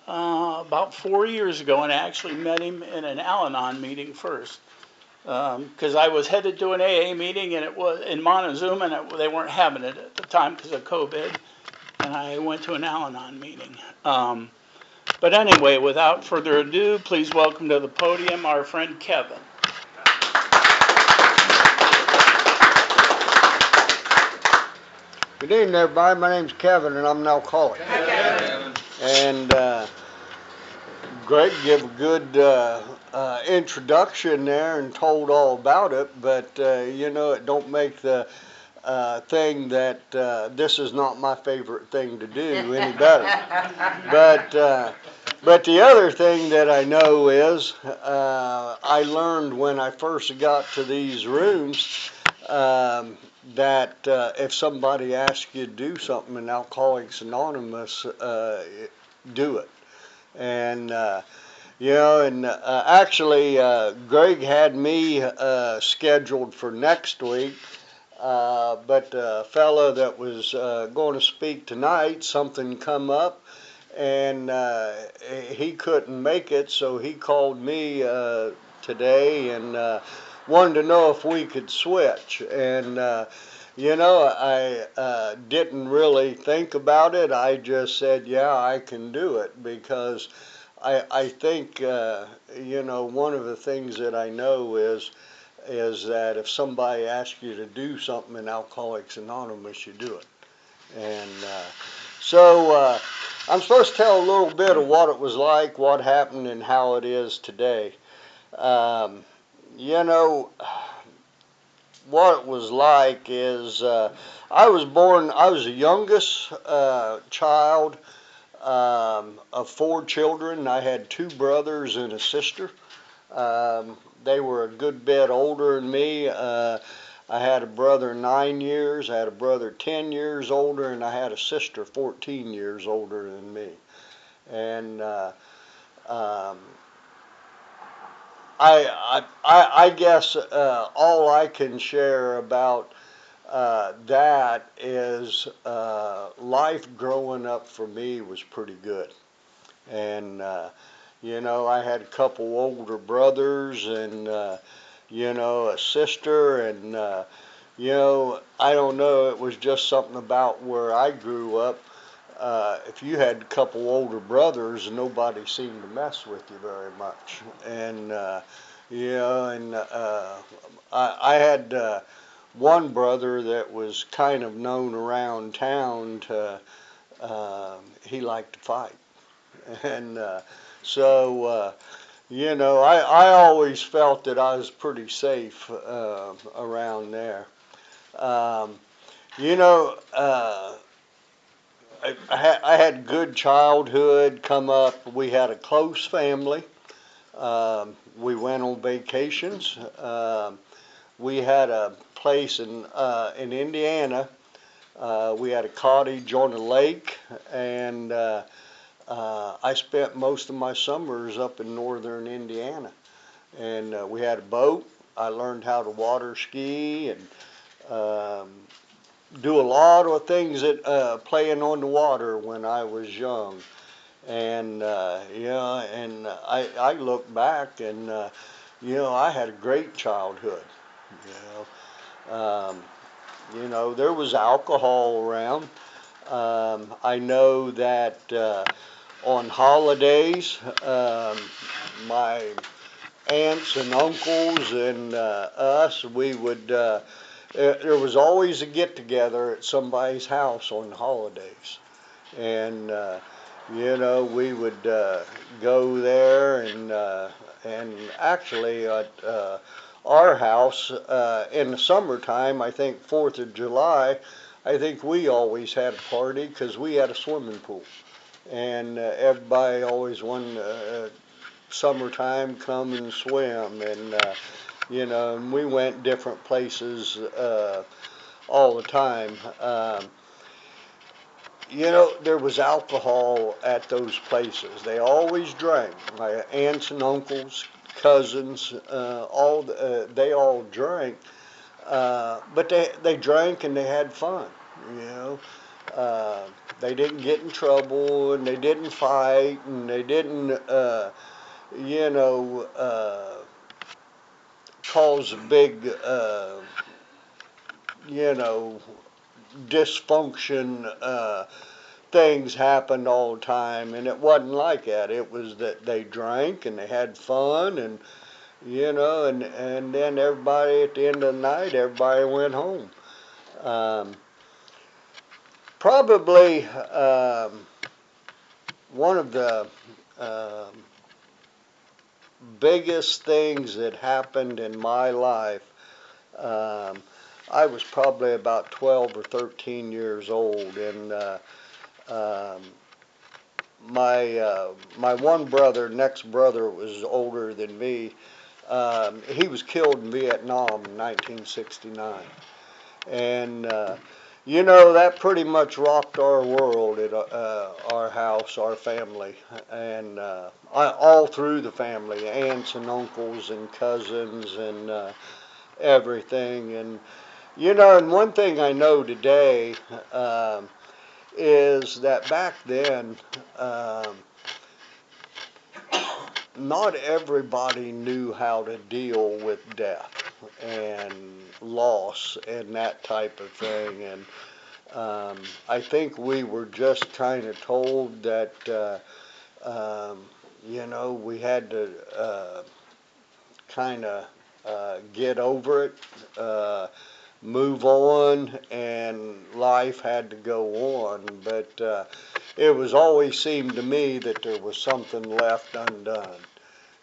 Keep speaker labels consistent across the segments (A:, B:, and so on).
A: about 4 years ago, and I actually met him in an Al-Anon meeting first. Because I was headed to an AA meeting, and it was in Montezuma, and they weren't having it at the time because of COVID, and I went to an Al-Anon meeting. But anyway, without further ado, please welcome to the podium our friend Kevin.
B: Good evening, everybody. My name's Kevin, and I'm an alcoholic.
C: Hi, Kevin.
B: And Greg gave a good introduction there and told all about it, but it don't make the thing that this is not my favorite thing to do any better. But the other thing that I know is I learned when I first got to these rooms that if somebody asks you to do something in Alcoholics Anonymous, do it. And actually, Greg had me scheduled for next week, but the fella that was going to speak tonight, something come up, and he couldn't make it, so he called me today and wanted to know if we could switch. And I didn't really think about it. I just said, yeah, I can do it, because I think one of the things that I know is that if somebody asks you to do something in Alcoholics Anonymous, you do it. And so I'm supposed to tell a little bit of what it was like, what happened, and how it is today. What it was like is I was the youngest child of 4 children. I had 2 brothers and a sister. They were a good bit older than me. I had a brother 9 years, I had a brother 10 years older, and I had a sister 14 years older than me. And I guess all I can share about that is life growing up for me was pretty good. And I had a couple older brothers and a sister, and I don't know, it was just something about where I grew up. If you had a couple older brothers, nobody seemed to mess with you very much. And I had one brother that was kind of known around town to he liked to fight. And I always felt that I was pretty safe around there. I had good childhood come up. We had a close family. We went on vacations. We had a place in Indiana. We had a cottage on a lake, and I spent most of my summers up in northern Indiana. And we had a boat. I learned how to water ski and do a lot of things that playing on the water when I was young. And I look back and I had a great childhood. There was alcohol around. I know that on holidays, my aunts and uncles and us, we would. There was always a get together at somebody's house on holidays, and we would go there and actually at our house in the summertime, I think 4th of July, I think we always had a party because we had a swimming pool, and everybody always wanted summertime come and swim, and and we went different places all the time. There was alcohol at those places. They always drank. My aunts and uncles, cousins, they all drank, but they drank and they had fun. they didn't get in trouble, and they didn't fight, and they didn't, you know, cause big, you know, dysfunction. Things happened all the time, and it wasn't like that. It was that they drank and they had fun, and you know, and then everybody at the end of the night, everybody went home. Um, Probably one of the um, biggest things that happened in my life. Um, I was probably about 12 or 13 years old, and um, my one brother, next brother, was older than me. He was killed in Vietnam in 1969, and you know that pretty much rocked our world at our house, our family, and all through the family, aunts and uncles and cousins and everything. And you know, and one thing I know today is that back then. Not everybody knew how to deal with death and loss and that type of thing. And I think we were just kind of told that, you know, we had to kind of get over it, move on, and life had to go on. But it was always seemed to me that there was something left undone.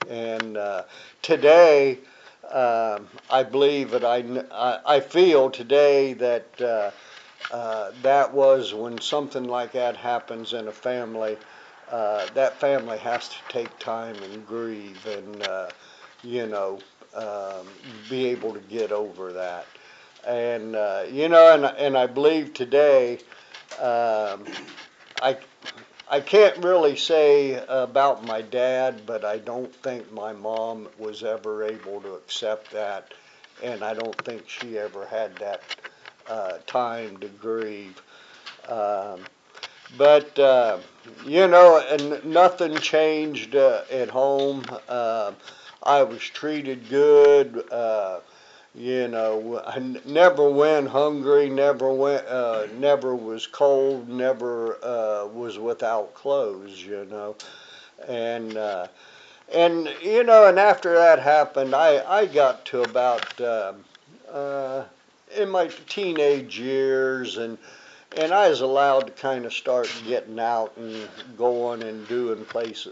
B: And today, I believe that I feel today that that was when something like that happens in a family, that family has to take time and grieve and, you know, um, be able to get over that. And, you know, and I believe today, um, I I can't really say about my dad, but I don't think my mom was ever able to accept that, and I don't think she ever had that time to grieve. Um, but you know, and nothing changed at home. I was treated good. You know, never went hungry, never was cold, never was without clothes. You know, and you know, and after that happened, I got to about in my teenage years, and I was allowed to kind of start getting out and going and doing things.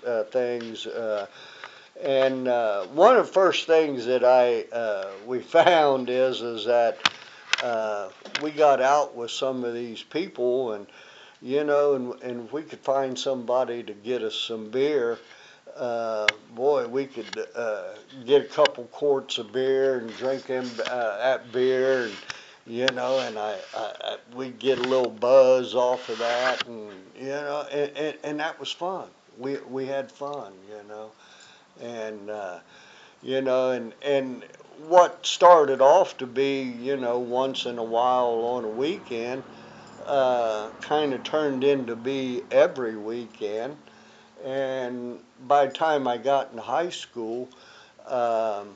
B: And one of the first things that we found is that we got out with some of these people, and you know, and if we could find somebody to get us some beer, boy, we could get a couple quarts of beer and drink them that beer, and you know, and we'd get a little buzz off of that, and you know, and that was fun. We had fun, you know, and you know, and what started off to be, you know, once in a while on a weekend, kind of turned into be every weekend. And by the time I got in high school, um,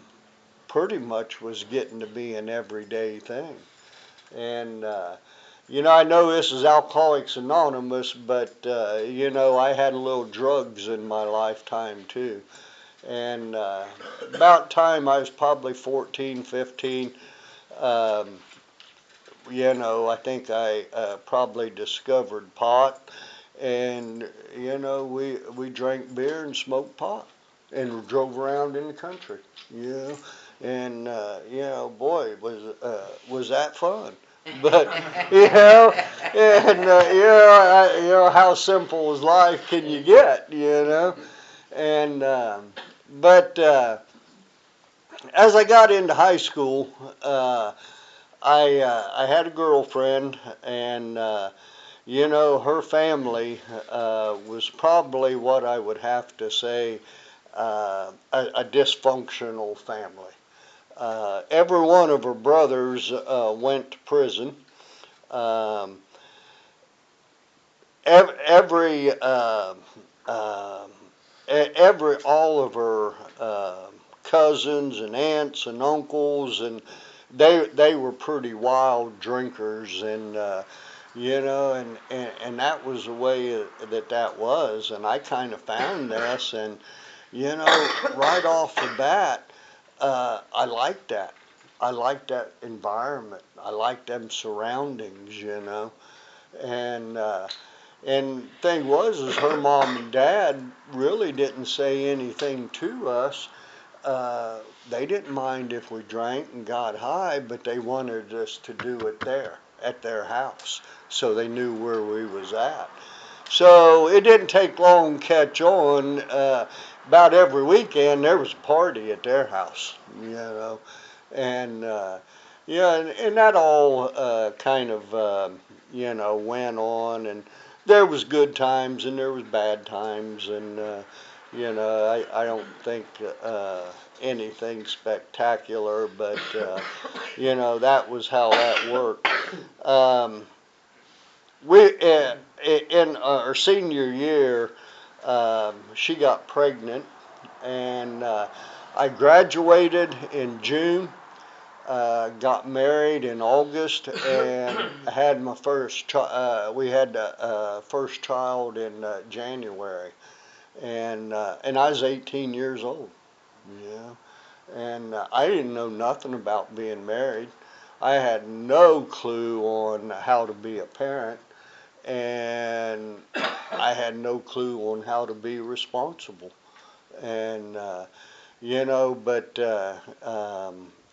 B: pretty much was getting to be an everyday thing. And you know, I know this is Alcoholics Anonymous, but you know, I had a little drugs in my lifetime too. And about time I was probably 14, 15, um, you know, I think I probably discovered pot, and you know, we drank beer and smoked pot, and drove around in the country, you know, and you know, boy, was that fun. But you know, and you know, how simple is life can you get, you know, and but as I got into high school, I had a girlfriend, and you know, her family was probably what I would have to say a dysfunctional family. Every one of her brothers went to prison. Um, every all of her cousins and aunts and uncles, and they were pretty wild drinkers, and and that was the way that was, and I kind of found this, and right off the bat, I liked that. I liked that environment. I liked them surroundings, and thing was is her mom and dad really didn't say anything to us. They didn't mind if we drank and got high, but they wanted us to do it there at their house, so they knew where we was at. So it didn't take long to catch on. About every weekend there was a party at their house, and and that all kind of went on, and there was good times and there was bad times, and I don't think anything spectacular, but that was how that worked. Um, we in our senior year, she got pregnant, and I graduated in June. Got married in August and had my first. We had the first child in January, and I was 18 years old. Yeah, and I didn't know nothing about being married. I had no clue on how to be a parent, and I had no clue on how to be responsible. And but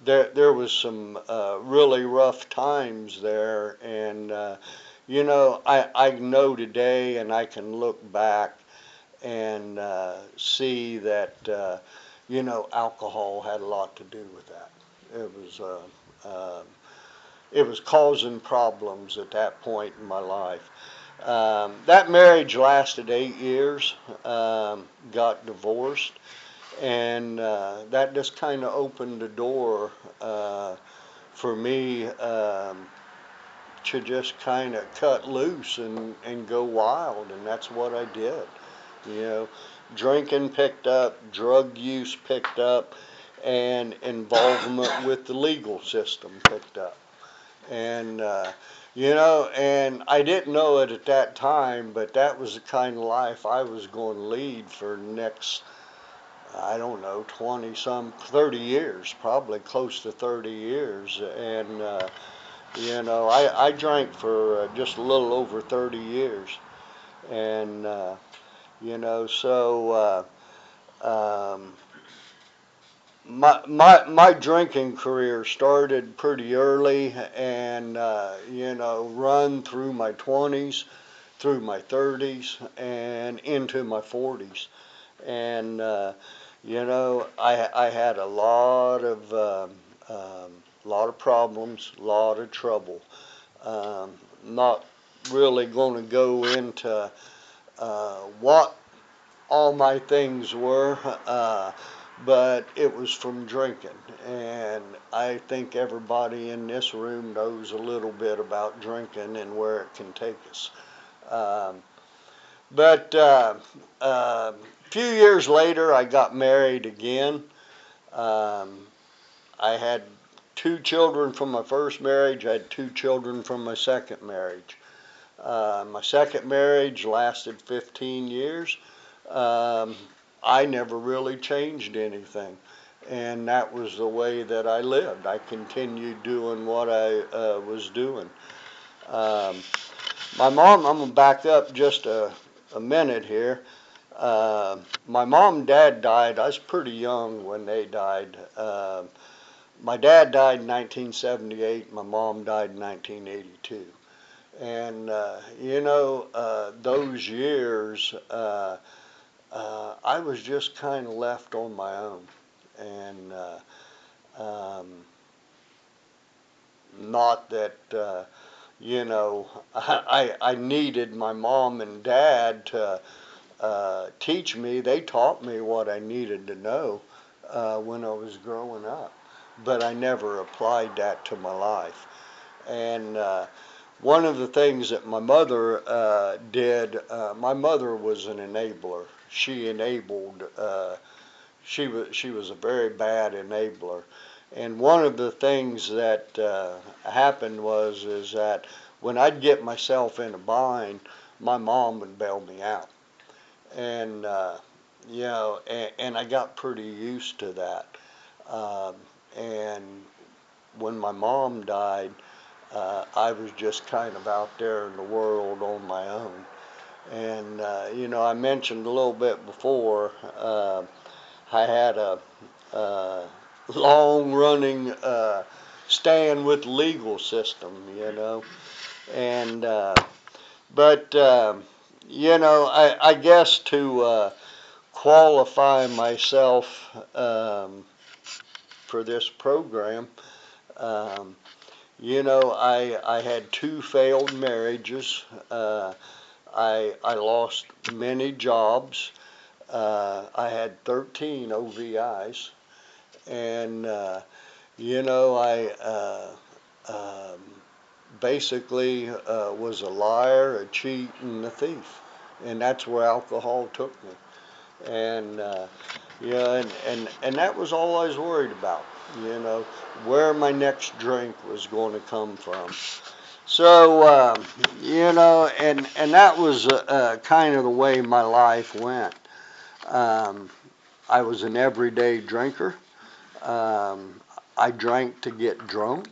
B: there was some really rough times there, and I know today, and I can look back and see that alcohol had a lot to do with that. It was it was causing problems at that point in my life. That marriage lasted 8 years. Got divorced, and that just kind of opened the door for me to just kind of cut loose and go wild, and that's what I did. You know, Drinking picked up, drug use picked up, and involvement with the legal system picked up. And and I didn't know it at that time, but that was the kind of life I was going to lead for the next, I don't know, 20 some, 30 years, probably close to 30 years. And, I drank for just a little over 30 years. And, so my drinking career started pretty early, and run through my 20s, through my 30s, and into my 40s. And I had a lot of problems, a lot of trouble. Not really going to go into what all my things were, but it was from drinking. And I think everybody in this room knows a little bit about drinking and where it can take us. Um, but a few years later, I got married again. Um, I had 2 children from my first marriage. I had 2 children from my second marriage. My second marriage lasted 15 years. Um, I never really changed anything, and that was the way that I lived. I continued doing what I was doing. Um, my mom, I'm going to back up just a minute here. My mom and dad died. I was pretty young when they died. My dad died in 1978. My mom died in 1982. And, those years, I was just kind of left on my own. And not that, I needed my mom and dad to teach me. They taught me what I needed to know when I was growing up. But I never applied that to my life. And one of the things that my mother did, my mother was an enabler. She enabled. She was a very bad enabler. And one of the things that happened is that when I'd get myself in a bind, my mom would bail me out. And and I got pretty used to that. Um, and when my mom died, I was just kind of out there in the world on my own. And I mentioned a little bit before. I had a long-running stand with the legal system, and but I guess to qualify myself for this program, um, I had two failed marriages. I lost many jobs. I had 13 OVIs, and I basically was a liar, a cheat, and a thief, and that's where alcohol took me. And and that was all I was worried about, where my next drink was going to come from. So and that was kind of the way my life went. Um, I was an everyday drinker. Um, I drank to get drunk,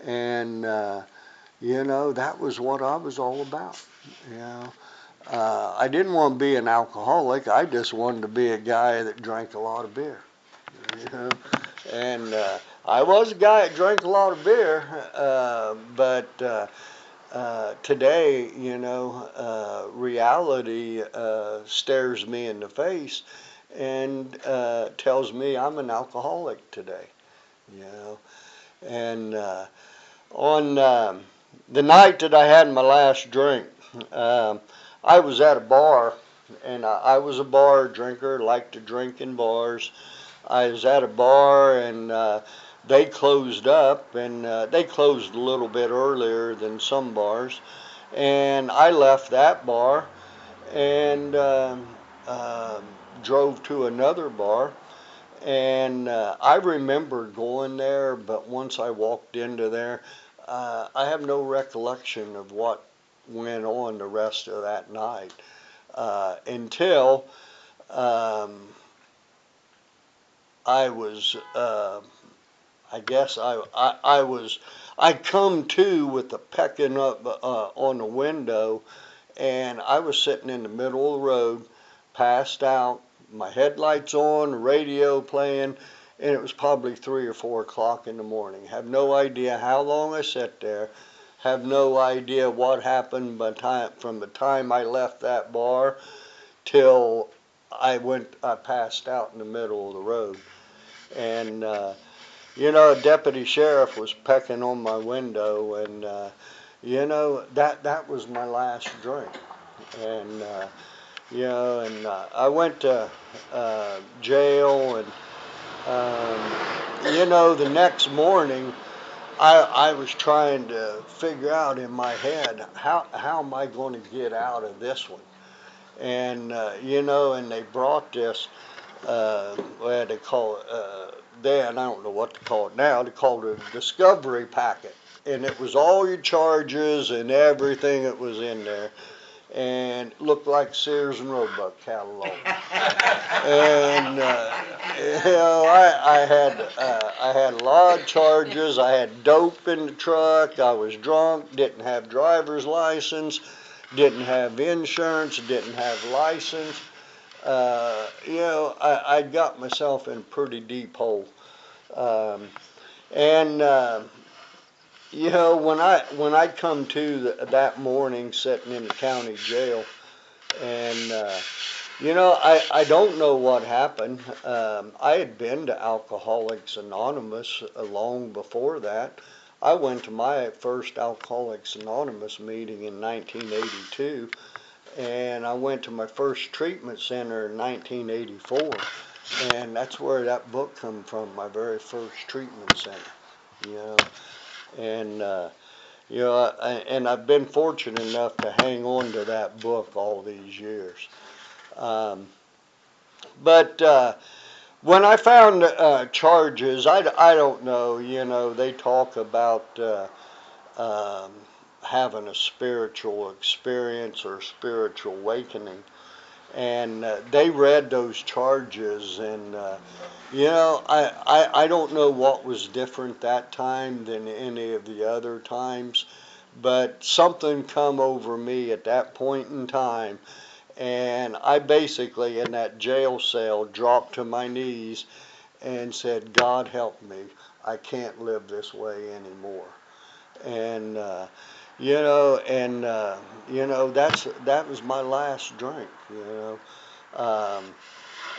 B: and that was what I was all about. You know, I didn't want to be an alcoholic. I just wanted to be a guy that drank a lot of beer. You know, and I was a guy that drank a lot of beer, but today, reality stares me in the face and tells me I'm an alcoholic today. You know, and on the night that I had my last drink, um, I was at a bar, and I was a bar drinker, liked to drink in bars. I was at a bar, and they closed up, and they closed a little bit earlier than some bars. And I left that bar and um drove to another bar. And I remember going there, but once I walked into there, I have no recollection of what went on the rest of that night until um, I was, I guess I was, I come to with the pecking up on the window, and I was sitting in the middle of the road, passed out, my headlights on, the radio playing, and it was probably 3 or 4 o'clock in the morning. Have no idea how long I sat there. Have no idea what happened from the time I left that bar till I passed out in the middle of the road. And a deputy sheriff was pecking on my window, and that was my last drink. And I went to jail, and the next morning I was trying to figure out in my head how am I going to get out of this one. And and they brought this what they call it then, I don't know what to call it now. They called it a discovery packet, and it was all your charges and everything that was in there, and it looked like Sears and Roebuck catalog. And I had a lot of charges. I had dope in the truck. I was drunk. Didn't have driver's license. Didn't have insurance. Didn't have license. I got myself in a pretty deep hole. Um, and when I come to that morning, sitting in the county jail, and I don't know what happened. I had been to Alcoholics Anonymous long before that. I went to my first Alcoholics Anonymous meeting in 1982, and I went to my first treatment center in 1984, and that's where that book come from, my very first treatment center, you know, and You know, and I've been fortunate enough to hang on to that book all these years. Um, but when I found charges, I don't know, you know, they talk about um, having a spiritual experience or spiritual awakening. And they read those charges, and you know, I don't know what was different that time than any of the other times, but something come over me at that point in time, and I basically in that jail cell dropped to my knees and said, God help me, I can't live this way anymore. And you know, that was my last drink, you know. um,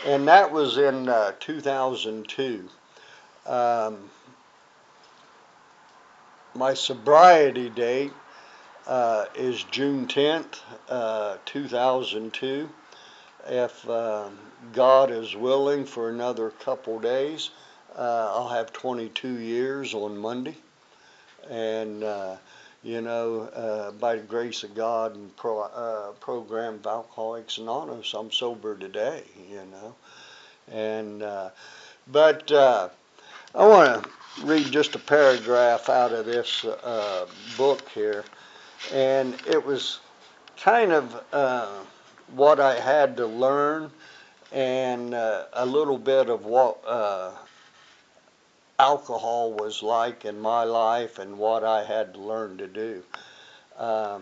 B: and that was in 2002. Um, my sobriety date is June 10th, 2002. If God is willing, for another couple days, I'll have 22 years on Monday. And you know, by the grace of God and program of Alcoholics Anonymous, I'm sober today, you know. And but I want to read just a paragraph out of this book here, and it was kind of what I had to learn, and a little bit of what alcohol was like in my life and what I had to learn to do. Uh,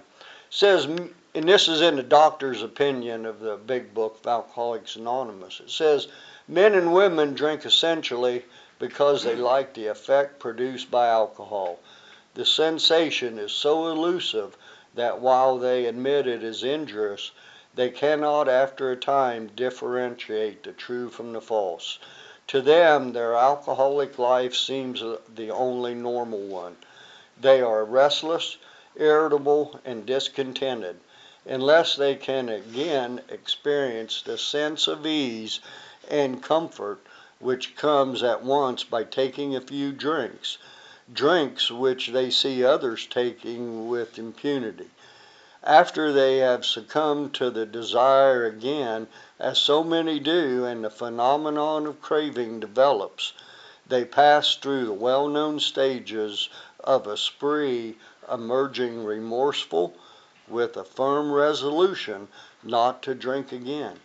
B: says, and this is in the doctor's opinion of the big book of Alcoholics Anonymous. It says, men and women drink essentially because they like the effect produced by alcohol. The sensation is so elusive that while they admit it is injurious, they cannot after a time differentiate the true from the false. To them, their alcoholic life seems the only normal one. They are restless, irritable, and discontented unless they can again experience the sense of ease and comfort which comes at once by taking a few drinks, drinks which they see others taking with impunity. After they have succumbed to the desire again, as so many do, and the phenomenon of craving develops, they pass through the well-known stages of a spree, emerging remorseful, with a firm resolution not to drink again.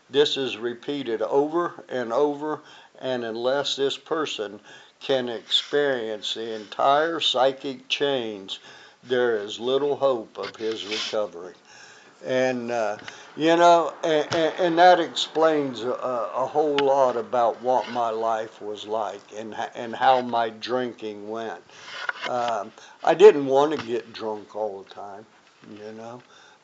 B: This is repeated over and over, and unless this person can experience the entire psychic change, there is little hope of his recovery. And you know, and that explains a whole lot about what my life was like and how my drinking went. Um, I didn't want to get drunk all the time, you know,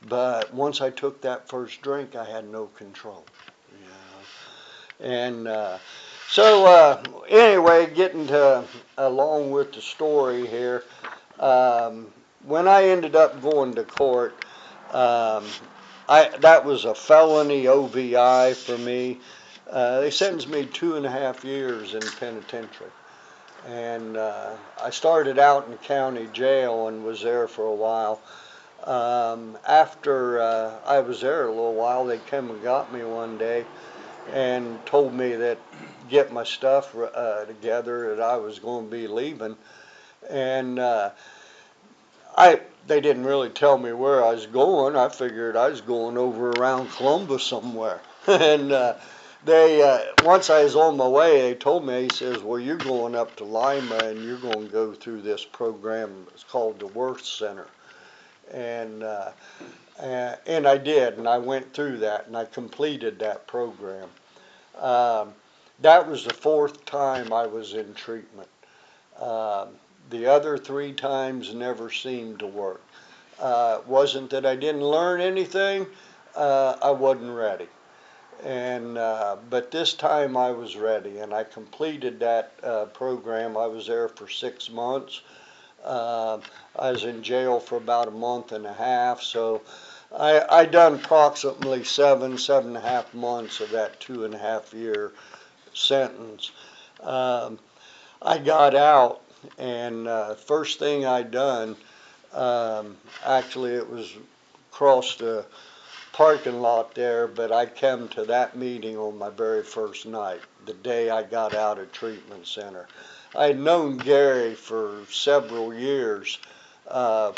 B: but once I took that first drink, I had no control, you know. And anyway, getting to along with the story here, um, when I ended up going to court, um, that was a felony OVI for me. They sentenced me 2.5 years in penitentiary. And I started out in county jail and was there for a while. After I was there a little while, they came and got me one day and told me that get my stuff together, that I was going to be leaving. And they didn't really tell me where I was going. I figured I was going over around Columbus somewhere. And once I was on my way, they told me, he says, well, you're going up to Lima and you're going to go through this program. It's called the Worth Center. And I did, and I went through that, and I completed that program. Um, that was the fourth time I was in treatment. Um, the other three times never seemed to work. It wasn't that I didn't learn anything, I wasn't ready. And but this time I was ready, and I completed that program. I was there for 6 months. I was in jail for about a month and a half, so I done approximately 7.5 months of that 2.5 year sentence. Um, I got out, and first thing I done, Actually, it was across the parking lot there, but I came to that meeting on my very first night, the day I got out of treatment center. I had known Gary for several years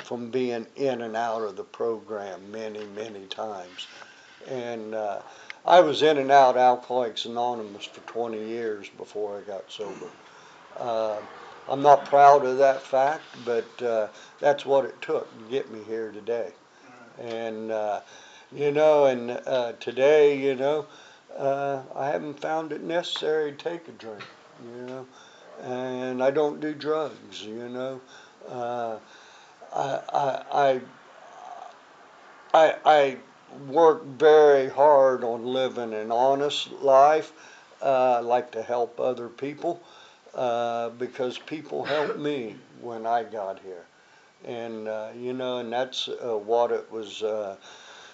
B: from being in and out of the program many, many times. And I was in and out Alcoholics Anonymous for 20 years before I got sober. Uh, I'm not proud of that fact, but that's what it took to get me here today. And today, I haven't found it necessary to take a drink, you know, and I don't do drugs, Uh, I, I work very hard on living an honest life. I like to help other people because people helped me when I got here. And, and that's what it was.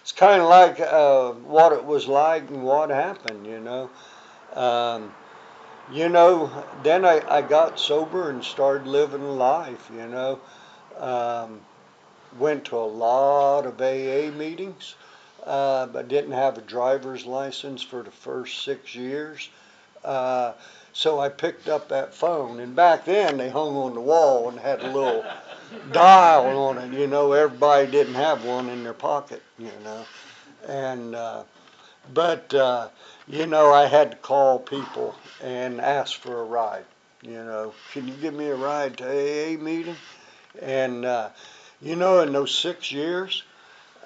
B: It's kind of like what it was like and what happened. Um, then I got sober and started living life. Um, Went to a lot of AA meetings, but didn't have a driver's license for the first 6 years. Uh, so I picked up that phone, and back then they hung on the wall and had a little dial on it. Everybody didn't have one in their pocket. And but I had to call people and ask for a ride. Can you give me a ride to AA meeting? And in those 6 years,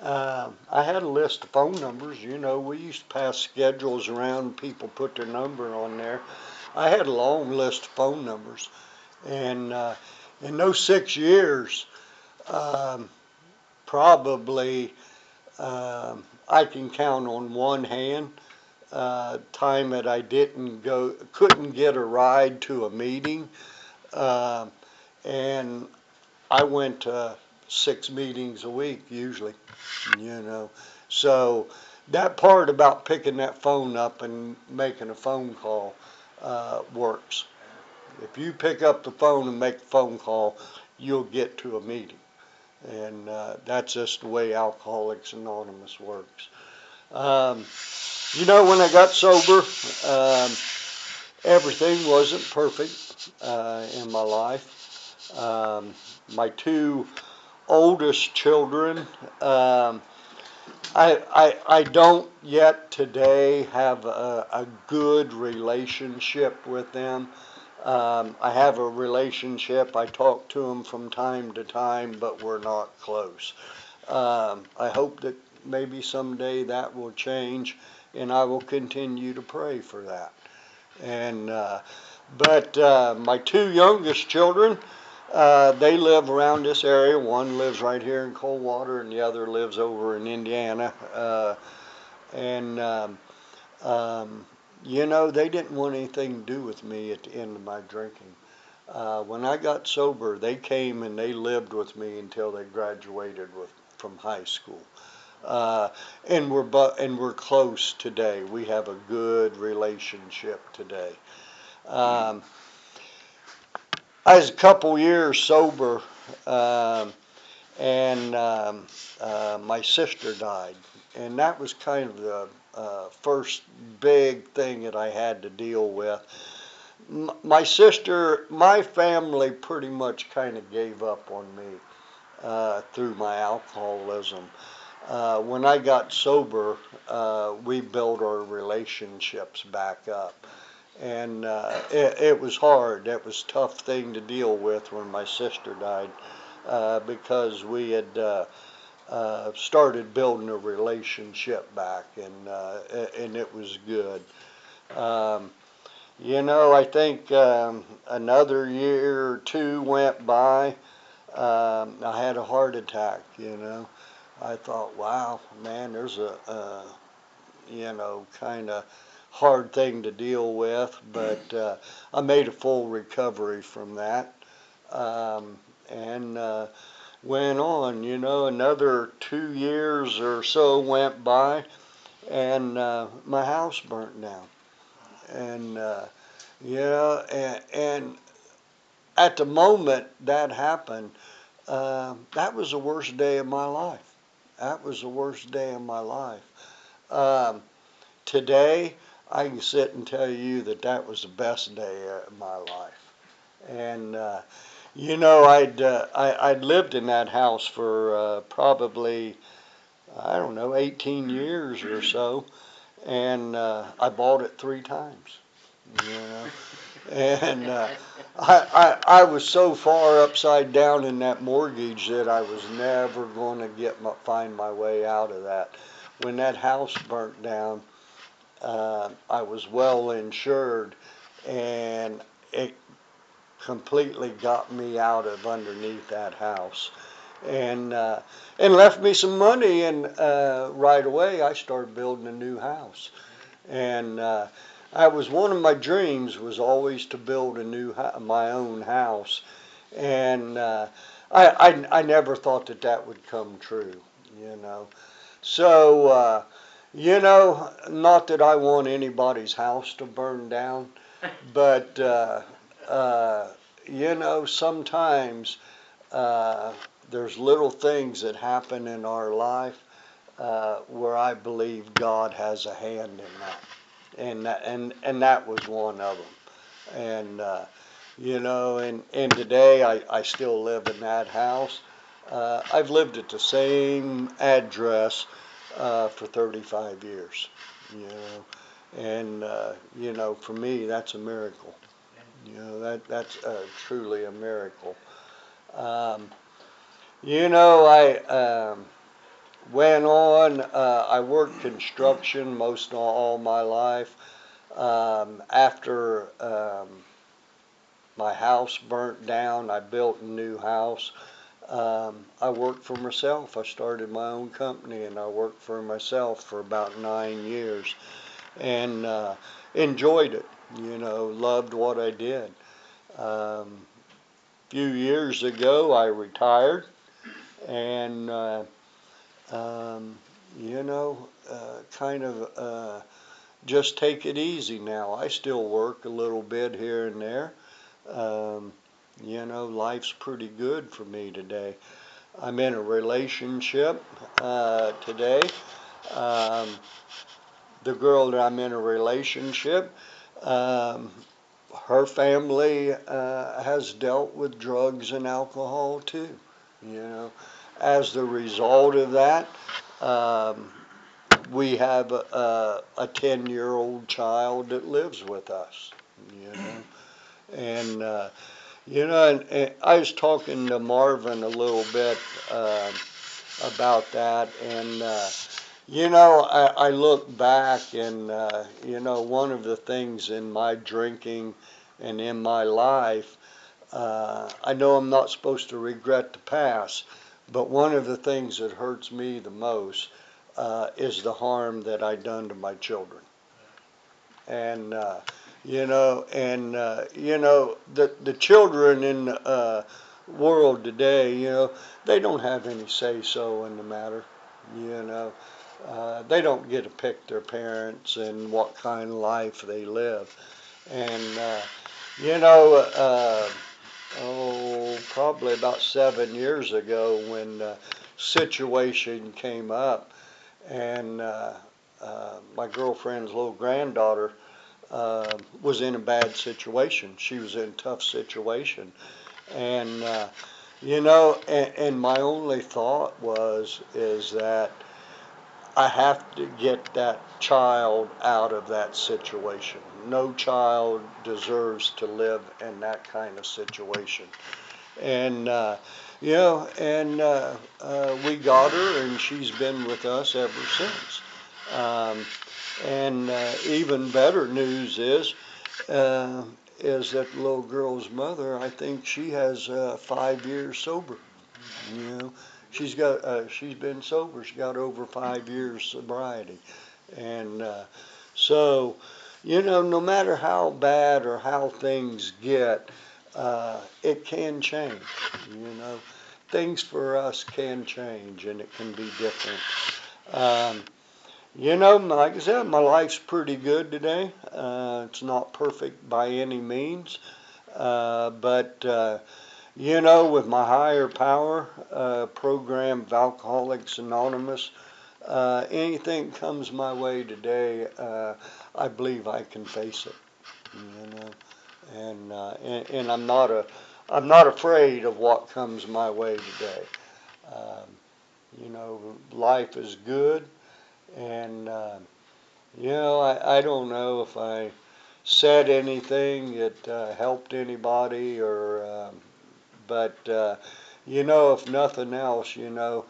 B: I had a list of phone numbers. We used to pass schedules around, people put their number on there. I had a long list of phone numbers. And in those 6 years, um, probably I can count on one hand time that I couldn't get a ride to a meeting. Uh, and I went to 6 meetings a week usually, you know. So that part about picking that phone up and making a phone call works. If you pick up the phone and make a phone call, you'll get to a meeting. And that's just the way Alcoholics Anonymous works. Um, when I got sober, everything wasn't perfect in my life. My two oldest children, I don't yet today have a good relationship with them. I have a relationship. I talk to them from time to time, but we're not close. I hope that maybe someday that will change, and I will continue to pray for that. And but my two youngest children, they live around this area. One lives right here in Coldwater, and the other lives over in Indiana. And they didn't want anything to do with me at the end of my drinking. When I got sober, they came and they lived with me until they graduated from high school. And we're close today. We have a good relationship today. Um, I was a couple years sober, um, and my sister died, and that was kind of the first big thing that I had to deal with. My sister, my family pretty much kind of gave up on me through my alcoholism. When I got sober, we built our relationships back up. And it was hard. That was a tough thing to deal with when my sister died because we had started building a relationship back, and it was good. Um, I think another year or two went by. I had a heart attack. I thought, wow, man, there's kind of hard thing to deal with, but I made a full recovery from that. And went on, another 2 years or so went by, and my house burnt down. And, and at the moment that happened, that was the worst day of my life. That was the worst day of my life. Um, Today, I can sit and tell you that that was the best day of my life. And I'd lived in that house for probably, I don't know, 18 years or so, and I bought it 3 times. You know, and I was so far upside down in that mortgage that I was never going to find my way out of that. When that house burnt down, I was well insured, and it completely got me out of underneath that house, and left me some money. And right away, I started building a new house, and I was one of my dreams was always to build my own house, and I never thought that that would come true, you know. So, not that I want anybody's house to burn down, but, uh, sometimes there's little things that happen in our life where I believe God has a hand in that. And that was one of them. And, and today I still live in that house. I've lived at the same address for 35 years, you know, and for me that's a miracle. That's truly a miracle. Um, I went on. I worked construction most all my life. After my house burnt down, I built a new house. I worked for myself. I started my own company, and I worked for myself for about 9 years, and enjoyed it. Loved what I did. Few years ago, I retired, and um, kind of just take it easy now. I still work a little bit here and there. Um, Life's pretty good for me today. I'm in a relationship today. Um, the girl that I'm in a relationship, um, her family has dealt with drugs and alcohol too. You know, as the result of that, um, we have a 10-year-old child that lives with us. You know, and and I was talking to Marvin a little bit about that, and I look back, and one of the things in my drinking and in my life, I know I'm not supposed to regret the past, but one of the things that hurts me the most is the harm that I done to my children. And the children in the world today, they don't have any say so in the matter. You know, they don't get to pick their parents and what kind of life they live. And you know, uh, probably about 7 years ago, when the situation came up, and my girlfriend's little granddaughter was in a bad situation. She was in a tough situation, and and my only thought is that I have to get that child out of that situation. No child deserves to live in that kind of situation. And we got her, and she's been with us ever since. Um, and even better news uh, is that little girl's mother. I think she has 5 years sober. You know, she's been sober. She got over 5 years sobriety, and so no matter how bad or how things get, it can change. You know, things for us can change, and it can be different. Um, like I said, my life's pretty good today. It's not perfect by any means, but You know, with my higher power program of Alcoholics Anonymous, anything comes my way today, I believe I can face it. You know, and I'm not afraid of what comes my way today. Um, you know, life is good, and you know, I don't know if I said anything that helped anybody, or but you know, if nothing else, you know,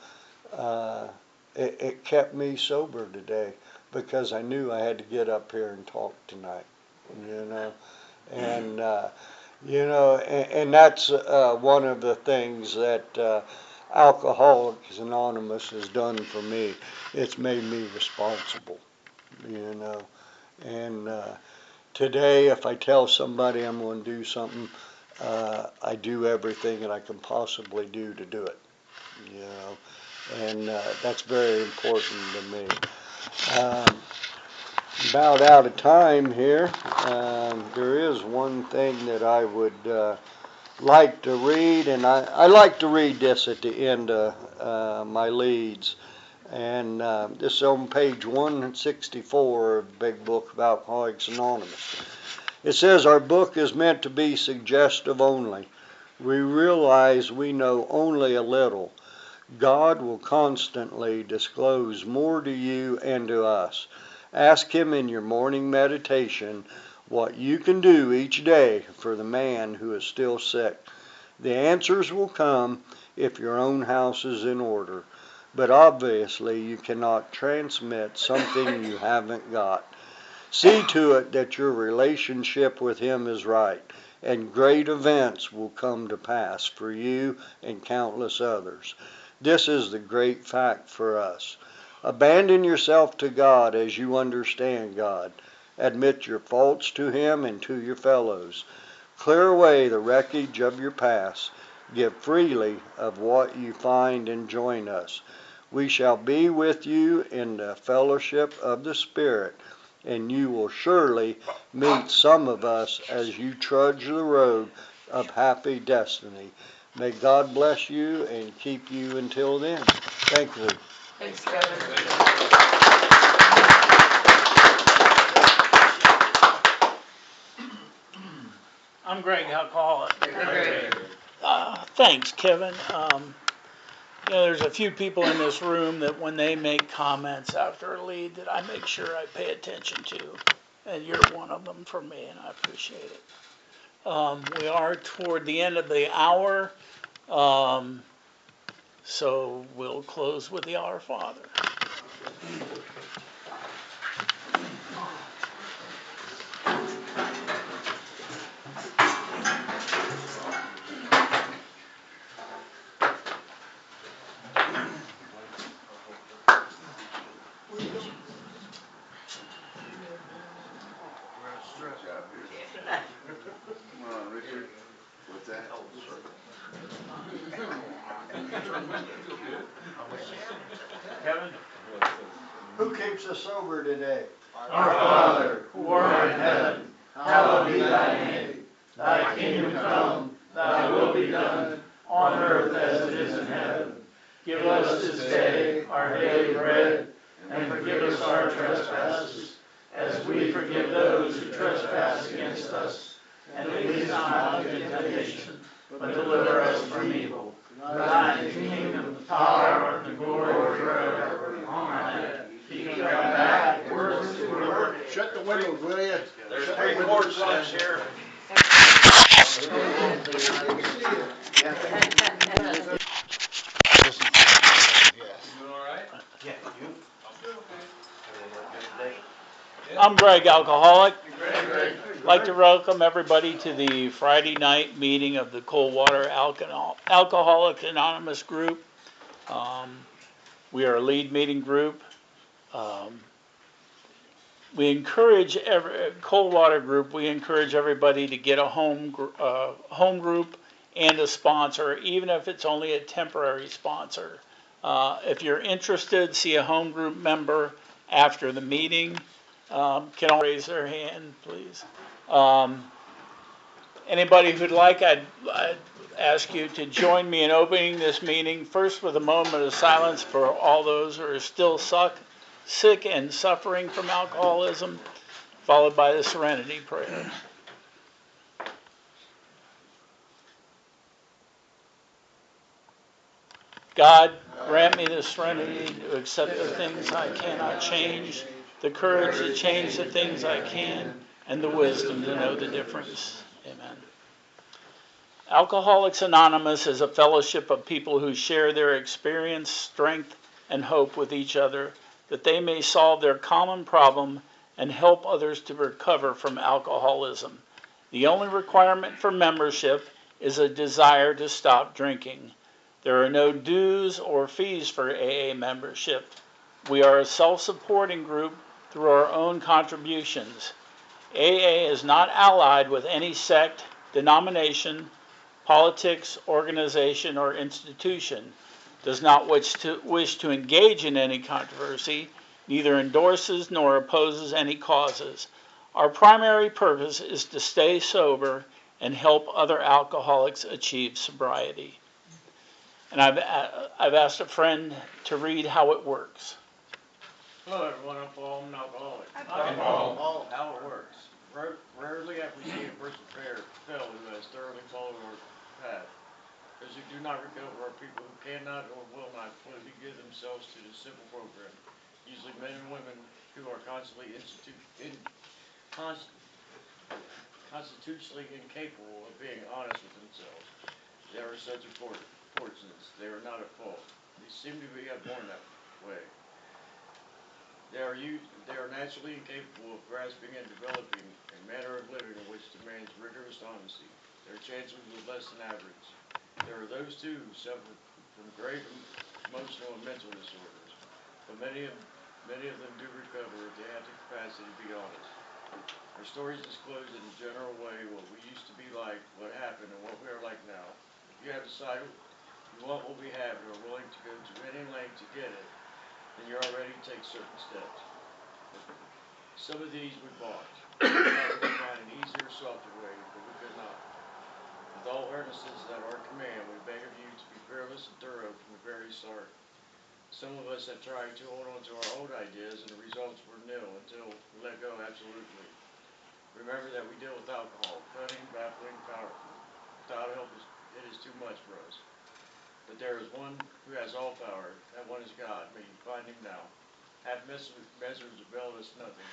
B: uh, it kept me sober today because I knew I had to get up here and talk tonight. You know, and you know, and that's one of the things that Alcoholics Anonymous has done for me. It's made me responsible. You know, and today, if I tell somebody I'm going to do something, I do everything that I can possibly do to do it. You know, and that's very important to me. Um, about out of time here. There is one thing that I would like to read, and I like to read this at the end of my leads. And this is on page 164 of the Big Book of Alcoholics Anonymous. It says, our book is meant to be suggestive only. We realize we know only a little. God will constantly disclose more to you and to us. Ask Him in your morning meditation what you can do each day for the man who is still sick. The answers will come if your own house is in order, but obviously you cannot transmit something you haven't got. See to it that your relationship with Him is right, and great events will come to pass for you and countless others. This is the great fact for us. Abandon yourself to God as you understand God. Admit your faults to Him and to your fellows. Clear away the wreckage of your past. Give freely of what you find and join us. We shall be with you in the fellowship of the Spirit, and you will surely meet some of us as you trudge the road of happy destiny. May God bless you and keep you until then. Thank you.
C: Thanks, Kevin.
A: I'm Greg, alcoholic.
C: Great.
A: Thanks, Kevin. You know, there's a few people in this room that when they make comments after a lead that I make sure I pay attention to, and you're one of them for me, and I appreciate it. We are toward the end of the hour, so we'll close with the Our Father.
D: Come on, Richard. What's that?
A: Kevin?
B: Who keeps us sober today?
A: Our Father, who art in heaven, hallowed be thy name. Thy kingdom come, thy will be done, on earth as it is in heaven. Give us this day our daily bread, and forgive us our trespasses, as we forgive those who trespass against us. And lead us not into temptation, but deliver us from evil. Thine is the kingdom, the power, and the glory forever. Amen. If you can come back, words to work.
D: Shut the windows, will you?
A: There's 3 quarters left here. I'm Greg, alcoholic. I'd like to welcome everybody to the Friday night meeting of the Coldwater Alcoholics Anonymous group. We are a lead meeting group. We encourage Coldwater group. We encourage everybody to get a home group and a sponsor, even if it's only a temporary sponsor. If you're interested, see a home group member after the meeting. Can all raise their hand, please? Anybody who'd like, I'd ask you to join me in opening this meeting, first with a moment of silence for all those who are still sick and suffering from alcoholism, followed by the serenity prayer. God, grant me the serenity to accept the things I cannot change, the courage to change the things I can, and the wisdom to know the difference. Amen. Alcoholics Anonymous is a fellowship of people who share their experience, strength, and hope with each other, that they may solve their common problem and help others to recover from alcoholism. The only requirement for membership is a desire to stop drinking. There are no dues or fees for AA membership. We are a self-supporting group through our own contributions. AA is not allied with any sect, denomination, politics, organization, or institution, does not wish to engage in any controversy, neither endorses nor opposes any causes. Our primary purpose is to stay sober and help other alcoholics achieve sobriety. And I've asked a friend to read how it works.
C: Hello everyone, I'm Paul, I'm an alcoholic.
E: Hi, Paul.
C: How it works. Rarely have we seen a person fail who has thoroughly followed our path. Those who do not recover are people who cannot or will not fully give themselves to this simple program. Usually men and women who are constantly constitutionally incapable of being honest with themselves. They are such fortunates. They are not at fault. They seem to be born that way. They are naturally incapable of grasping and developing a manner of living in which demands rigorous honesty. Their chances are less than average. There are those too who suffer from grave emotional and mental disorders, but many of them do recover if they have the capacity to be honest. Our stories disclose in a general way what we used to be like, what happened, and what we are like now. If you have decided you want what we have and are willing to go to any length to get it, then you're already to take certain steps. Some of these we bought. We thought we would find an easier, softer way, but we could not. With all earnestness at our command, we beg of you to be fearless and thorough from the very start. Some of us have tried to hold on to our old ideas, and the results were nil until we let go absolutely. Remember that we deal with alcohol, cunning, baffling, powerful. Without help, it is too much for us. But there is one who has all power. That one is God. May you find him now. Half measures availed us nothing.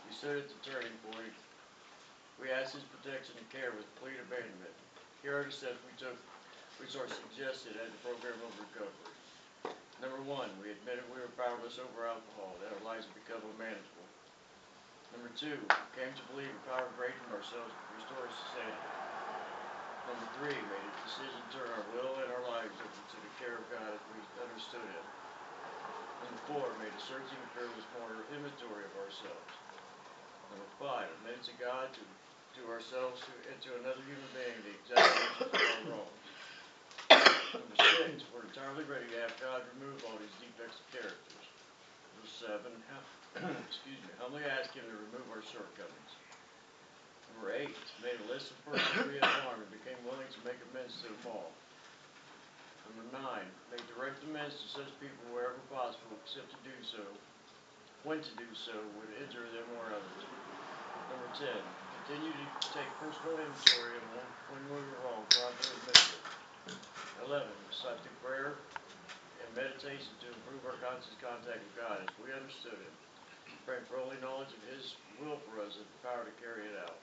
C: We stood at the turning point. We asked his protection and care with complete abandonment. Here are the steps we took, which are suggested as the program of recovery. Number 1, we admitted we were powerless over alcohol, that our lives had become unmanageable. Number 2, we came to believe the power greater than ourselves could restore us to sanity. Number 3, made a decision to turn our will and our lives over to the care of God as we understood him. Number 4, made a searching and fearless inventory of ourselves. Number 5, admitted to God, to ourselves, and to another human being the exact nature of our wrongs. Number 6, we're entirely ready to have God remove all these defects of characters. Number 7, humbly ask him to remove our shortcomings. Number 8, made a list of persons we had harmed and became willing to make amends to them all. Number 9, made direct amends to such people wherever possible, except to do so, when to do so, would injure them or others. Number 10, continue to take personal inventory of when we were wrong, properly admitted it. 11, recite through prayer and meditation to improve our conscious contact with God as we understood him, praying for only knowledge of his will for us and the power to carry it out.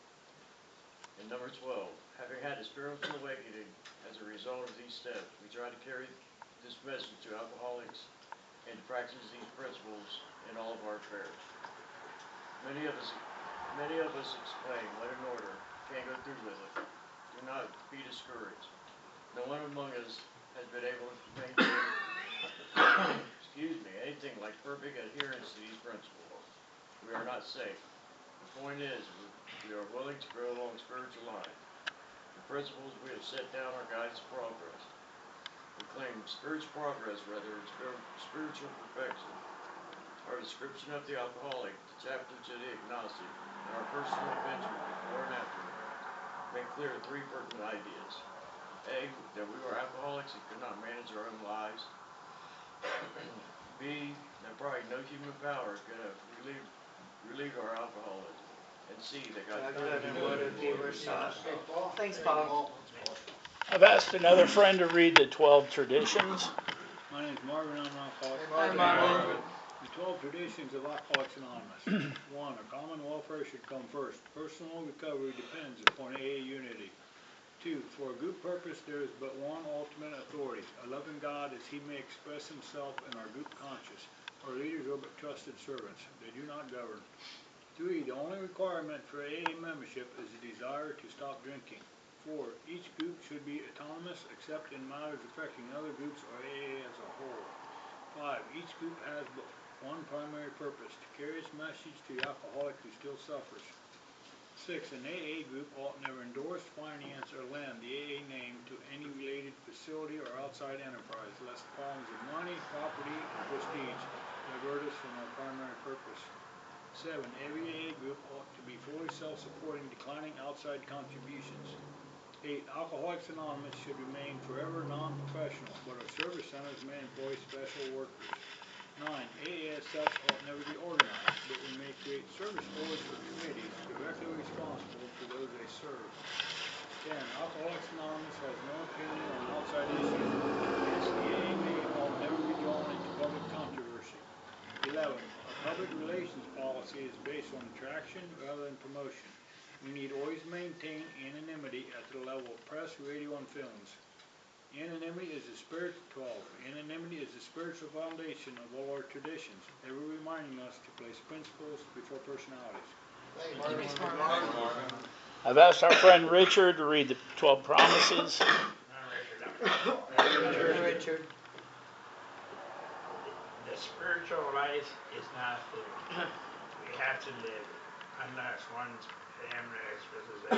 C: And number 12, having had a spiritual awakening as a result of these steps, we try to carry this message to alcoholics and to practice these principles in all of our affairs. Many of us exclaim, let it in order, can't go through with it. Do not be discouraged. No one among us has been able to maintain anything like perfect adherence to these principles. We are not safe. The point is, we are willing to grow along spiritual lines. The principles we have set down are guides to progress. We claim spiritual progress rather than spiritual perfection. Our description of the alcoholic, the chapter to the agnostic, and our personal adventure before and after may made clear three pertinent ideas. A, that we were alcoholics and could not manage our own lives. B, that probably no human power could have relieved our alcoholism. And C, that God couldn't do it if He were not.
E: Thanks, Paul.
A: I've asked another friend to read the 12 traditions.
F: My name's Marvin, I'm an alcoholic.
E: Hi, Marvin.
F: The 12 traditions of Alcoholics Anonymous. 1. A common welfare should come first. Personal recovery depends upon AA unity. 2. For a group purpose there is but one ultimate authority, a loving God as He may express Himself in our group conscience. Our leaders are but trusted servants. They do not govern. 3. The only requirement for AA membership is a desire to stop drinking. 4. Each group should be autonomous except in matters affecting other groups or AA as a whole. 5. Each group has but one primary purpose, to carry its message to the alcoholic who still suffers. 6. An AA group ought never endorse, finance, or lend the AA name to any related facility or outside enterprise, lest problems of money, property, and prestige divert us from our primary purpose. 7. Every AA group ought to be fully self-supporting, declining outside contributions. 8. Alcoholics Anonymous should remain forever non-professional, but our service centers may employ special workers. 9. AA as such ought never be organized, but we may create service boards or committees directly responsible to those they serve. 10. Alcoholics Anonymous has no opinion on outside issues. Hence, the AA name ought never be drawn into public controversy. 11. Our public relations policy is based on attraction rather than promotion. We need always maintain anonymity at the level of press, radio, and films. Anonymity is the spirit 12. Anonymity is the spiritual foundation of all our traditions, ever reminding us to place principles before personalities.
E: Thanks, Marvin.
A: I've asked our friend Richard to read the 12 promises.
E: Richard.
G: The spiritual life is not there. We have to live it. Unless one's family expresses a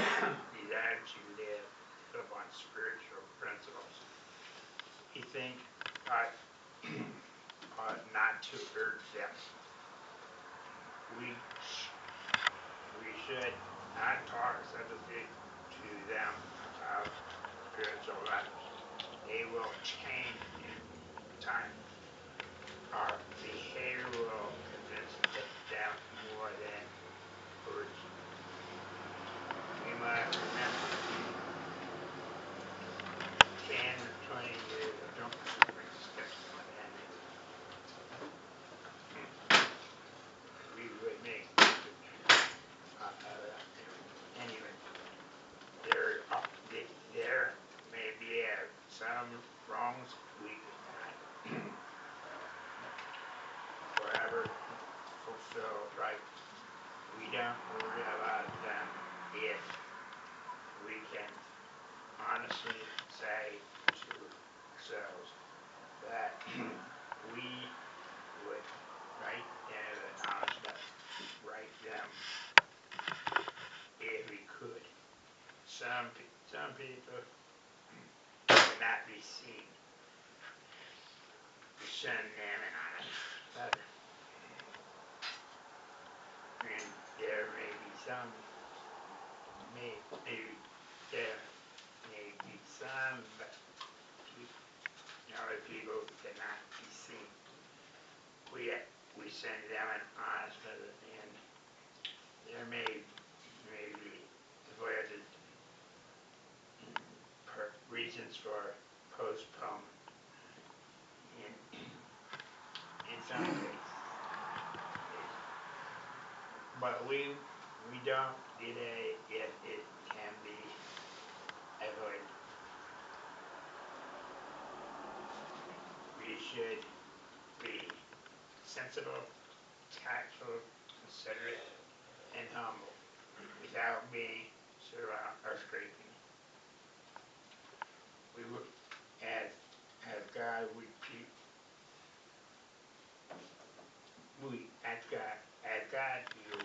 G: desire to live upon spiritual principles, we think ought not to urge them. We should not talk subjectively to them about spiritual life. They will change in time. Our behavior will convince them more than words. We must remember 10 or 20 years of drunkenness steps on that. We would make anyway. There may be some wrongs we could not forever fulfill right. We don't worry about them if we can honestly say to ourselves that we would right there the knowledge that right them if we could. Some people cannot be seen. We send them an honest letter. And there may be some there may be some other people cannot be seen. We send them an honest letter, and there may be avoided reasons for postponement in some cases. But we don't delay if it can be avoided. We should be sensible, tactful, considerate, and humble without being surrounded or scraping. We would, as God would as God you we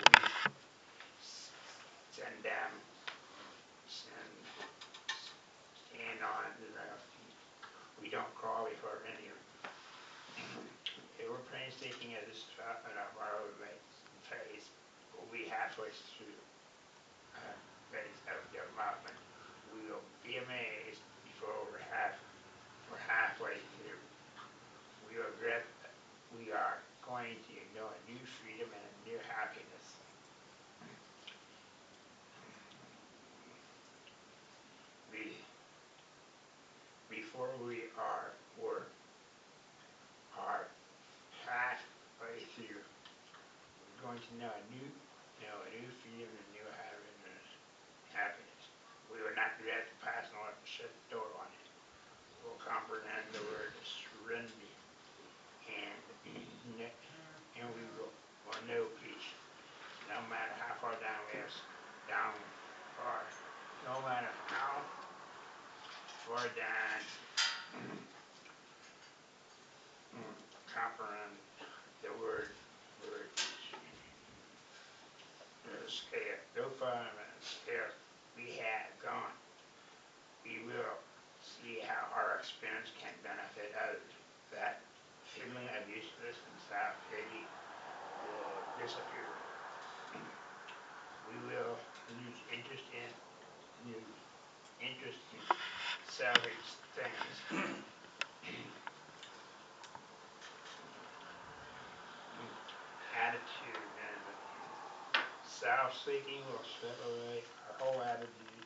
G: send them, stand on the we don't call before anyone. If we're painstaking at this in our borrowed phase, we'll be halfway through phase of development. a new feeling, a new happiness. We will not do that to pass on and shut the door on it. We'll comprehend the word of serenity, and and will know peace. No matter how far down we are, down far, no matter how far down, comprehend the word scale. Go far in the scale we have gone. We will see how our experience can benefit others. That feeling of uselessness and self-pity will disappear. We will lose new interest in selfish things. Attitude and self-seeking will separate our whole attitude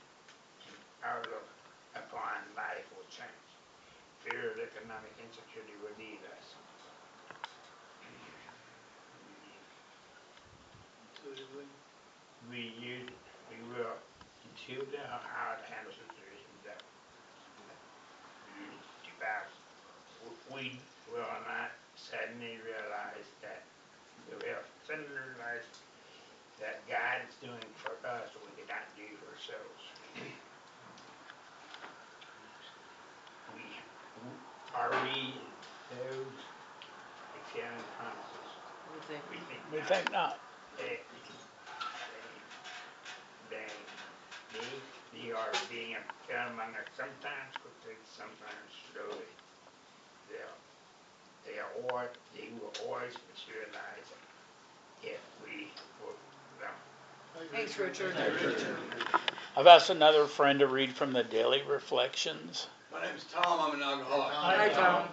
G: and outlook upon life will change. Fear of economic insecurity will leave us. We will intuitively know how to handle situations that devour. We will not suddenly realize that we will suddenly realize that God is doing for us what we cannot do for ourselves. We are we those fulfilling promises?
E: We think
A: We think not.
G: They, they, they are being fulfilled among us, sometimes quickly, sometimes slowly. They'll, they will always materialize if we work them.
E: Thanks, Richard.
A: I've asked another friend to read from the Daily Reflections.
H: My name's Tom, I'm an alcoholic.
E: Hi, Tom.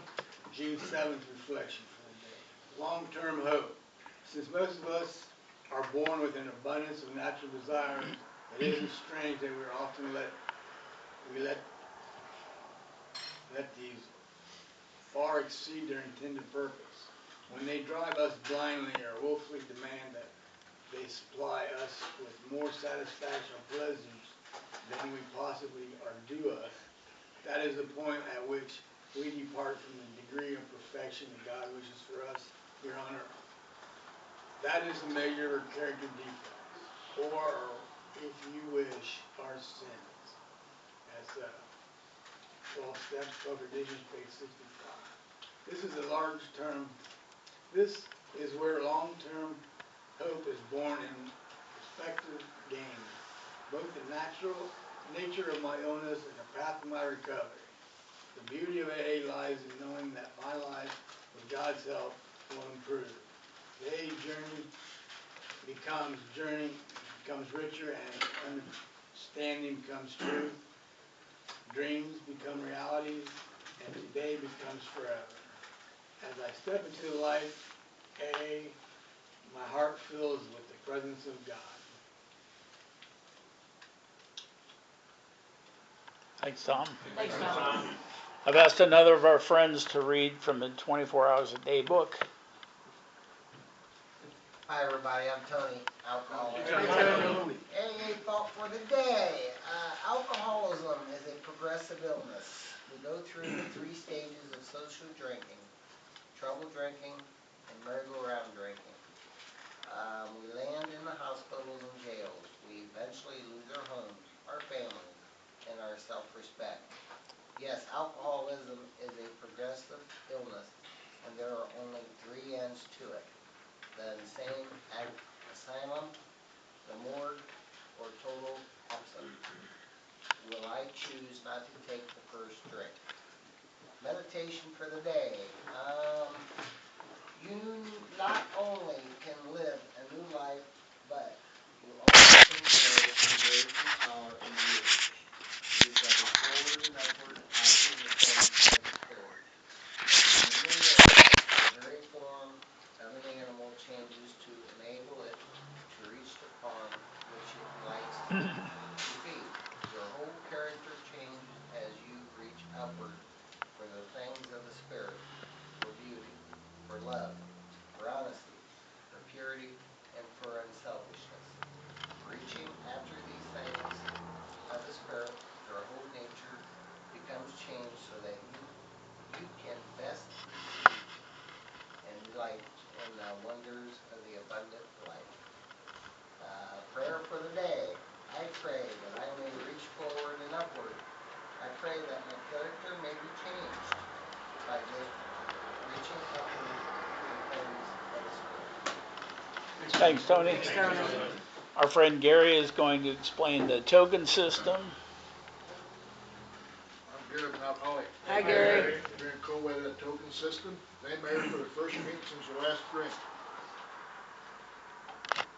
H: June 7th reflection for the day. Long-term hope. Since most of us are born with an abundance of natural desires, it isn't strange that we let these far exceed their intended purpose. When they drive us blindly or willfully demand that they supply us with more satisfaction or pleasures than we possibly are due us, that is the point at which we depart from the degree of perfection that God wishes for us here on earth. That is the measure of character defects, or, if you wish, our sins. That's 12 Steps, 12 Traditions, page 65. This is where long-term hope is born in prospective gain, both the natural nature of my illness and the path of my recovery. The beauty of AA lies in knowing that my life, with God's help, will improve. The AA journey becomes richer, and understanding becomes truth. Dreams become realities, and today becomes forever. As I step into life, AA, my heart fills with the presence of God.
A: Thanks, Tom.
E: Thanks, Tom.
A: I've asked another of our friends to read from the 24 Hours a Day book.
I: Hi everybody, I'm Tony, alcoholic.
E: Hi, Tony.
I: AA thought for the day. Alcoholism is a progressive illness. We go through the 3 stages of social drinking: trouble drinking and merry-go-round drinking. We land in the hospitals and jails. We eventually lose our homes, our families, and our self-respect. Yes, alcoholism is a progressive illness, and there are only 3 ends to it: the insane asylum, the morgue, or total absence. Will I choose not to take the first drink? Meditation for the day. You not only can live a new life, but you also can grow in grace and power in you. You shall be forward and upward after the form of the Spirit. When you live, the very form of an animal changes to enable it to reach the fawn which it likes to feed. Your whole character changes as you reach upward for the things of the Spirit, for beauty, for love, for honesty, for purity, and for pray that I may reach forward and upward. I pray that my character may be changed by reaching upward through the things of the Spirit.
A: Thanks, Tony.
E: Thanks, Tony.
A: Our friend Gary is going to explain the token system.
J: I'm Gary, an alcoholic.
E: Hi, Gary.
J: During Coldwater, that token system, they married for the first drink since your last drink.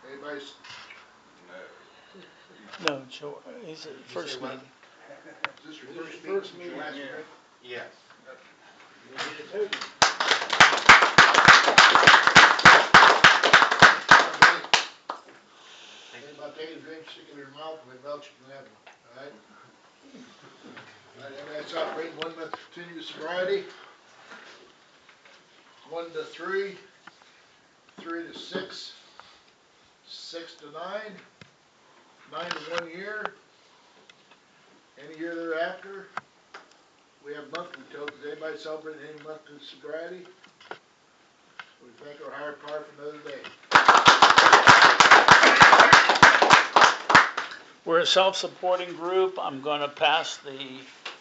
J: Anybody's,
A: No, sure, he's at first meeting.
J: is this your first meeting since your last drink?
D: Yes.
J: Anybody take a drink, stick it in your mouth, and they belch, you can have one, alright? Alright, everybody's operating 1 month continuous sobriety. 1 to 3, 3 to 6, 6 to 9, 9 to 1 year. Any year thereafter, we have monthly tokens. Anybody celebrating any monthly sobriety? We thank our higher power for another day.
A: We're a self-supporting group. I'm going to pass the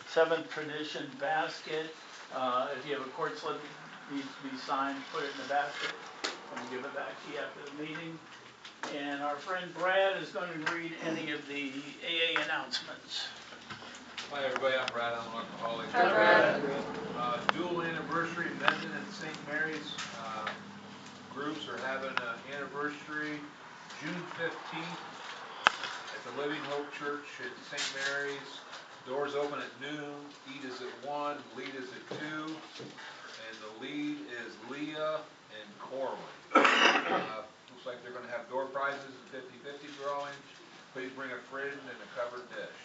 A: seventh tradition basket. If you have a court slip that needs to be signed, put it in the basket. I'm going to give it back to you after the meeting. And our friend Brad is going to read any of the AA announcements.
K: Hi everybody, I'm Brad, I'm an alcoholic.
E: Hi, Brad.
K: Dual anniversary Mendon and St. Mary's groups are having an anniversary June 15th at the Living Hope Church at St. Mary's. Doors open at noon, eat is at 1, lead is at 2, and the lead is Leah and Corwin. Looks like they're going to have door prizes and 50-50 drawings. Please bring a fridge and a covered dish.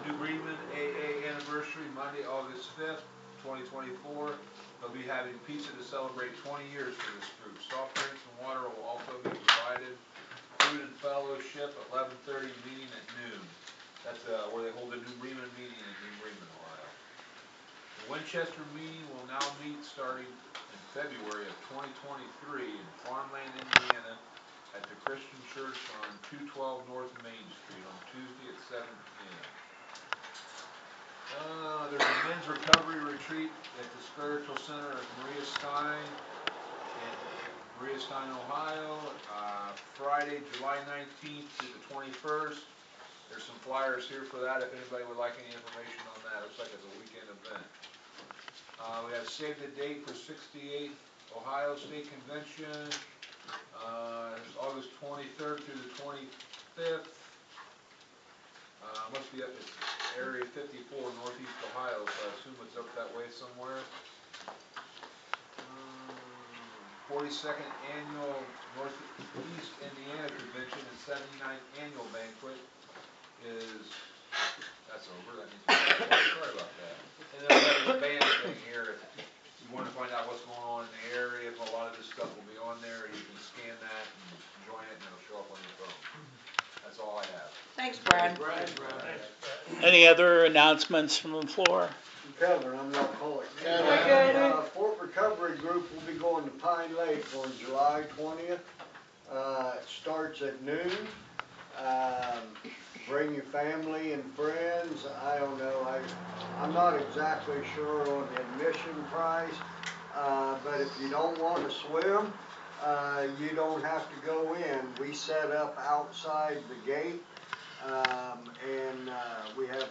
K: New Greenman AA anniversary, Monday, August 5th, 2024. They'll be having pizza to celebrate 20 years for this group. Soft drinks and water will also be provided. Food and fellowship at 11:30, meeting at noon. That's where they hold a New Greenman meeting in New Greenman, Ohio. The Winchester meeting will now meet starting in February of 2023 in Farmland, Indiana, at the Christian Church on 212 North Main Street on Tuesday at 7 p.m. There's a men's recovery retreat at the Spiritual Center of Maria Stein in Maria Stein, Ohio, Friday, July 19th through the 21st. There's some flyers here for that if anybody would like any information on that. Looks like it's a weekend event. We have save the date for 68th Ohio State Convention, August 23rd through the 25th. Must be up at Area 54, Northeast Ohio, so I assume it's up that way somewhere. 42nd Annual Northeast Indiana Convention and 79th Annual Banquet is, that's over, that needs to be, sorry about that. And then we have this band thing here, if you want to find out what's going on in the area, a lot of this stuff will be on there, you can scan that and join it and it'll show up on your phone. That's all I have.
E: Thanks, Brad.
A: Any other announcements from the floor?
B: Kevin, I'm an alcoholic. Fort Recovery Group will be going to Pine Lake on July 20th. It starts at noon. Bring your family and friends. I don't know. I'm not exactly sure on the admission price, but if you don't want to swim, you don't have to go in. We set up outside the gate, and we have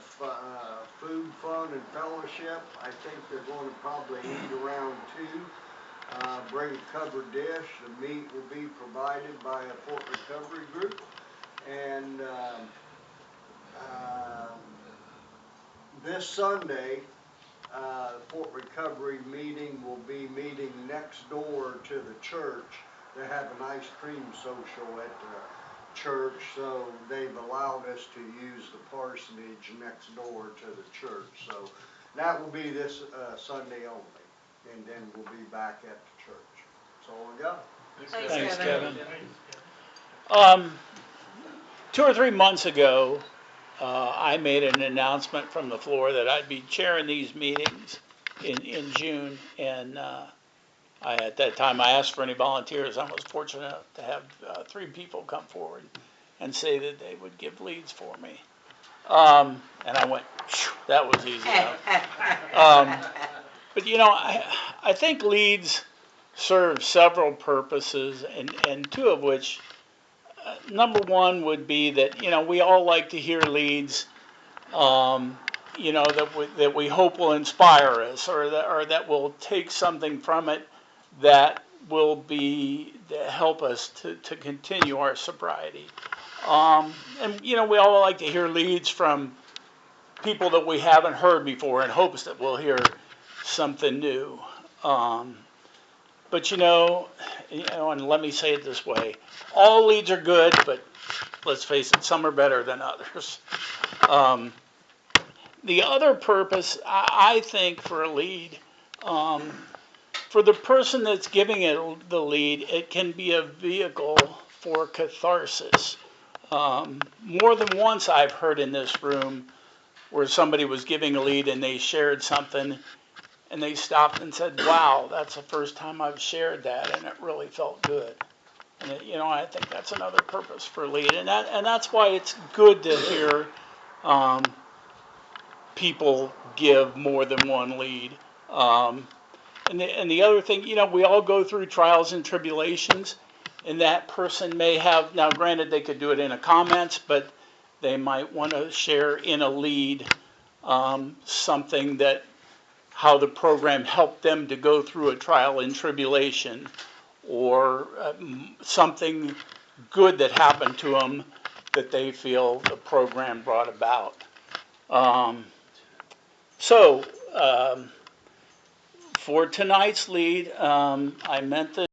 B: food, fun, and fellowship. I think they're going to probably eat around 2. Bring a covered dish. The meat will be provided by a Fort Recovery Group. And this Sunday, Fort Recovery meeting will be meeting next door to the church. They have an ice cream social at the church, so they've allowed us to use the parsonage next door to the church. So that will be this Sunday only, and then we'll be back at the church. That's all I got.
A: Thanks, Kevin. 2 or 3 months ago, I made an announcement from the floor that I'd be chairing these meetings in June, and At that time, I asked for any volunteers. I was fortunate enough to have 3 people come forward and say that they would give leads for me. And I went, phew, that was easy enough. But you know, I think leads serve several purposes, and 2 of which, number 1 would be that, you know, we all like to hear leads, you know, that we hope will inspire us, or that will take something from it that will help us to continue our sobriety. And you know, we all like to hear leads from people that we haven't heard before in hopes that we'll hear something new. But you know, and let me say it this way: all leads are good, but let's face it, some are better than others. The other purpose, I think, for a lead, for the person that's giving it the lead, it can be a vehicle for catharsis. More than once I've heard in this room where somebody was giving a lead and they shared something and they stopped and said, wow, that's the first time I've shared that, and it really felt good. And you know, I think that's another purpose for lead, and that's why it's good to hear people give more than one lead. And the other thing, you know, we all go through trials and tribulations, and that person may have, now granted they could do it in a comments, but they might want to share in a lead something that, how the program helped them to go through a trial and tribulation, or something good that happened to them that they feel the program brought about. So, for tonight's lead, I meant that